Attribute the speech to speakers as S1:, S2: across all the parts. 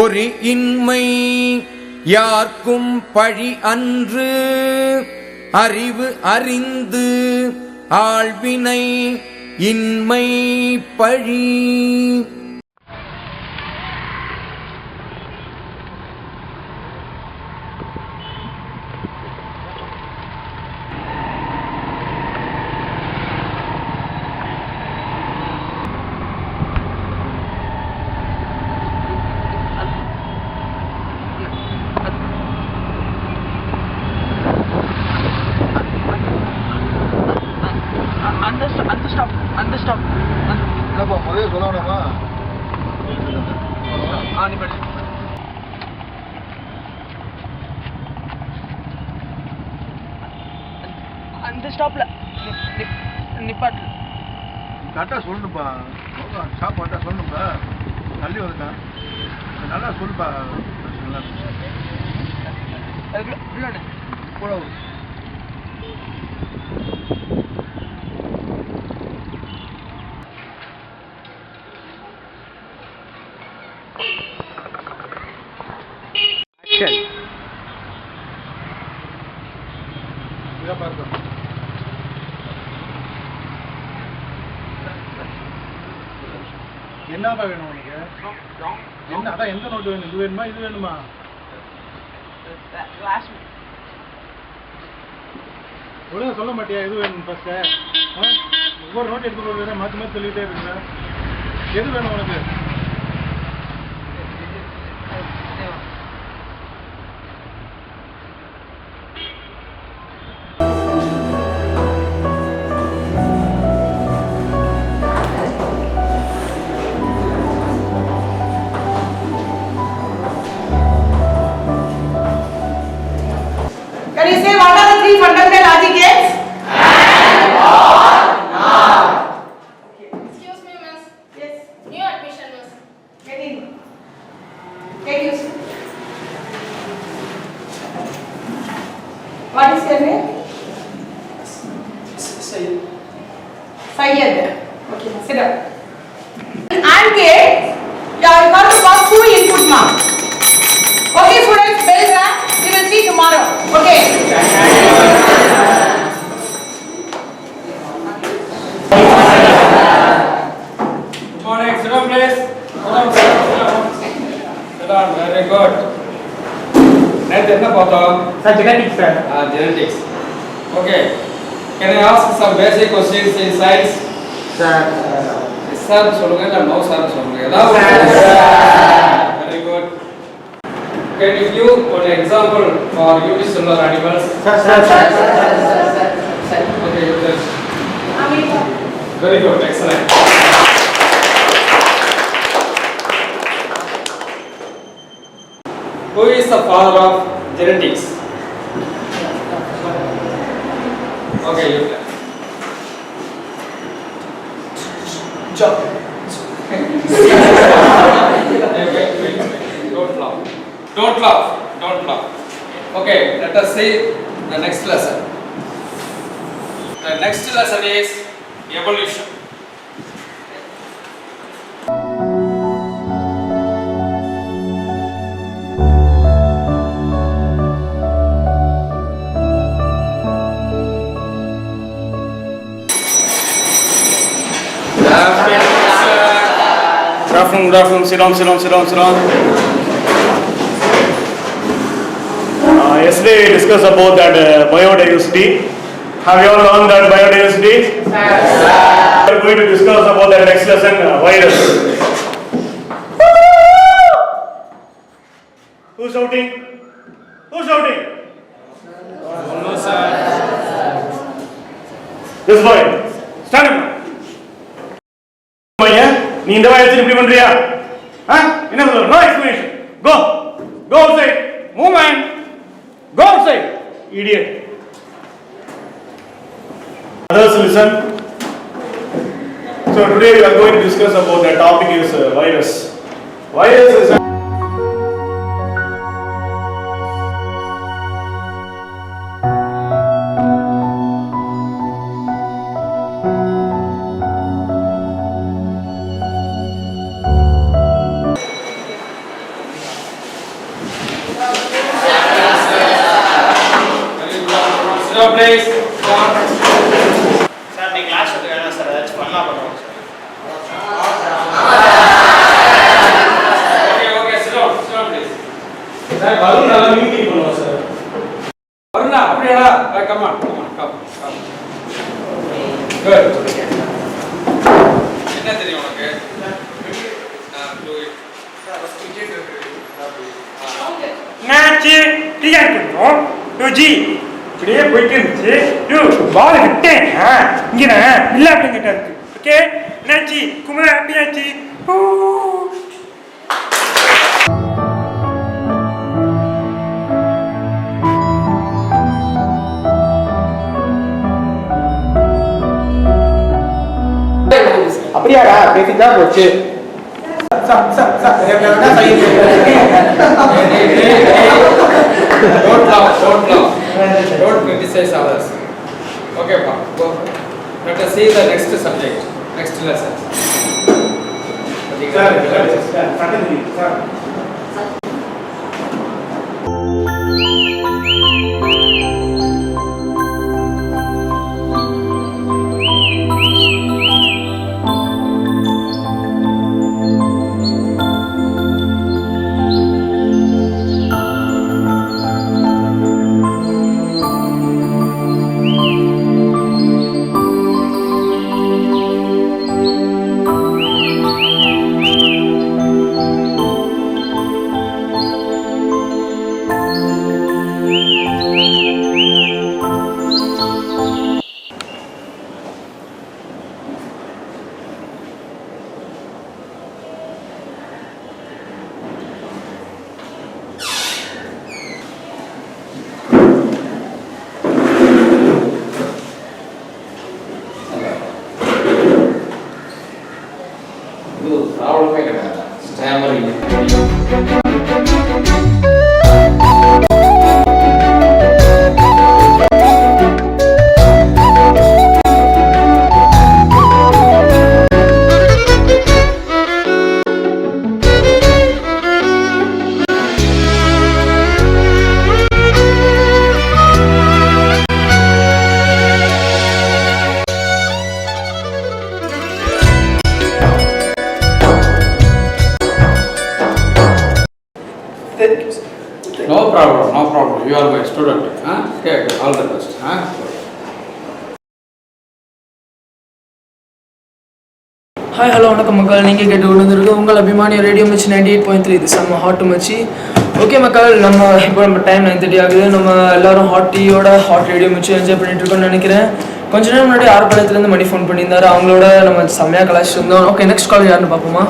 S1: ஒரு இன்மை யார்க்கும் பழி அன்று அறிவு அறிந்து ஆழ்வினை இன்மை பழி.
S2: அந்த ஸ்டாப்ல நிப்பாட்டு.
S3: கரெக்டாக சொல்லணுப்பா. ஸ்டாப் கரெக்டாக சொல்லணுப்பா. தள்ளி வந்துட்டேன். நல்லா சொல்லுப்பா. கூட என்னப்பா வேணும் உனக்கு? என்ன அதான் எந்த நோட்டு வேணும்? இது வேணுமா இது வேணுமா? ஒழுங்கா சொல்ல மாட்டியா எது வேணும் ஃபர்ஸ்ட்டு? ஒவ்வொரு நோட்டு எடுத்து போடுறேன் மாற்றி மாற்றி சொல்லிகிட்டே இருக்குங்க. எது வேணும் உனக்கு?
S2: Can you say what are the three fundamental logic gates?
S4: And, or, not.
S2: Okay.
S4: Excuse me, miss.
S2: Yes.
S4: New admission, miss.
S2: Get in. Take you. What is your name? Syed. Okay, sit down. And gate, you are going to pass 2 input marks. Okay, students, bell rang. We will see tomorrow. Okay.
S5: Good morning. Sit down, please. Sit down. Very good. Next, என்ன பார்த்தோம்?
S6: Sir, genetics, sir.
S5: Genetics. Okay. Can I ask some basic questions in science?
S6: Sir.
S5: Sir, சொல்லுங்க இல்ல no sir சொல்லுங்க. ஏதாவது Very good. Can you give one example for unicellular animals?
S6: Sir.
S5: Okay, you tell. Very good. Excellent. Who is the father of genetics? Okay, you tell.
S6: John.
S5: Wait. Don't laugh. Don't laugh. Okay, let us see the next lesson. The next lesson is evolution. Good afternoon. Sit down.
S3: Yesterday we discussed about that biodiversity. Have you all learned that biodiversity?
S4: Yes,
S3: We are going to discuss about the next lesson, virus. Who's shouting?
S5: No, sir.
S3: This boy. Stand up. நீ இந்த வயசுல இப்படி பண்றியா? என்ன சொல்ற? No explanation. Go outside. Movement. Go outside. Idiot. Others listen. So today we are going to discuss about the topic is virus. Virus is
S5: please. Come on.
S6: Sir நீ class வந்து வேணாம் சார் ஏதாச்சும் பண்ணா பண்ணுவோம்
S5: Okay, sit down, please.
S3: Sir balloon நல்லா mimicry பண்ணுவோம் sir.
S5: Varuna, அப்படியாடா? Come on. Good. என்ன தெரியும் உனக்கு? Do it.
S3: நாச்சி டிஆர் பண்ணுவோம். யூஜி இப்படியே போயிட்டு இருந்துச்சு. யூ பால் விட்டேன். இங்க நான் இல்ல அப்படிங்கிட்ட இருக்கு. ஓகே நாச்சி குமார் ஹாப்பியாச்சி.
S6: அப்படியாடா பேசிட்டா போச்சு
S5: Don't criticize others. Okay, pa. Go. Let us see the next subject, next lesson.
S3: Sir
S5: Problem கிடையாது. Stammering. No problem. You are my student. Okay, all the best.
S7: Hi hello வணக்கம் மக்கள், நீங்கள் கேட்டு விழுந்திருக்கு உங்கள் அபிமானிய ரேடியோ மச்சி 98.3. இது செம்ம ஹாட் மச்சி. ஓகே மக்கள், நம்ம டைம் 9:30 ஆகுது. நம்ம எல்லாரும் ஹாட் டீயோட ஹாட் ரேடியோ மச்சி என்ஜாய் பண்ணிட்டு இருக்கோம்னு நினைக்கிறேன். கொஞ்ச நேரம் முன்னாடி ஆர்ப்பாளையத்துலேருந்து மணி ஃபோன் பண்ணியிருந்தாரு. அவங்களோட நம்ம செம்மையாக கலாச்சிட்டு இருந்தோம். ஓகே, நெக்ஸ்ட் கால் யாருன்னு பார்ப்போமா?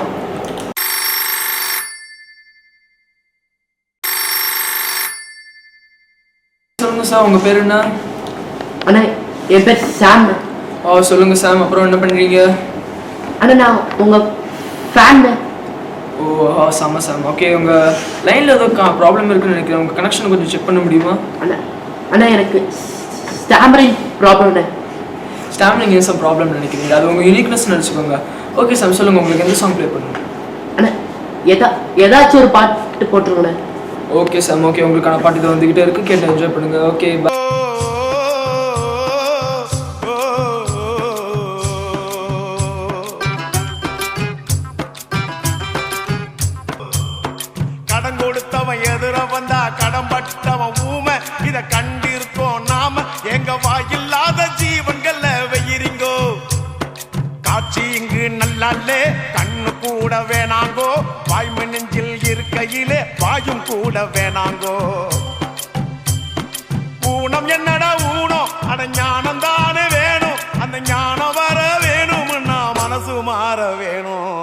S7: சொல்லுங்கள் சார், உங்கள் பேர் என்ன?
S8: அண்ணா என் பேர் சாம்.
S7: சொல்லுங்கள் சாம், அப்புறம் என்ன பண்ணுறீங்க?
S8: அண்ணா நான் உங்கள் ஃபேன்.
S7: செம்ம சாம். ஓகே, உங்கள் லைனில் ஏதோ ப்ராப்ளம் இருக்குன்னு நினைக்கிறேன். உங்கள் கனெக்ஷன் கொஞ்சம் செக் பண்ண முடியுமா?
S8: அண்ணா எனக்கு ஸ்டாமரிங் ப்ராப்ளம்ண்ணே.
S7: ஸ்டாமினிங் ஏன் ப்ராப்ளம் நினைக்கிறீங்க? அது உங்கள் யூனிக்னஸ் நினச்சிக்கோங்க. ஓகே சாம், சொல்லுங்கள் உங்களுக்கு எந்த சாங் ப்ளே பண்ணணும்?
S8: அண்ணா ஏதாச்சும் ஒரு பாட்டு போட்டுருங்கண்ணே.
S7: ஓகே சாம், ஓகே, உங்களுக்கான பாட்டு இது வந்துக்கிட்டே இருக்குது, கேட்டு என்ஜாய் பண்ணுங்கள். ஓகே,
S9: கடன் கொடுத்தவன் எதிர வந்தா கடம்பட்டவன் ஊமை. இத கண்டிருக்கோம் நாம எங்க வாயில்லாத ஜீவன்கள்ல வெயிரிங்கோ. காட்சி இங்கு நல்லாலே கண்ணு கூட வேணாங்கோ. வாய்மை நெஞ்சில் இருக்கையிலே வாயும் கூட வேணாங்கோ. ஊனம் என்னடா ஊனம், அட ஞானம் தானே வேணும். அந்த ஞானம் வர வேணும்னா மனசு மாற வேணும்.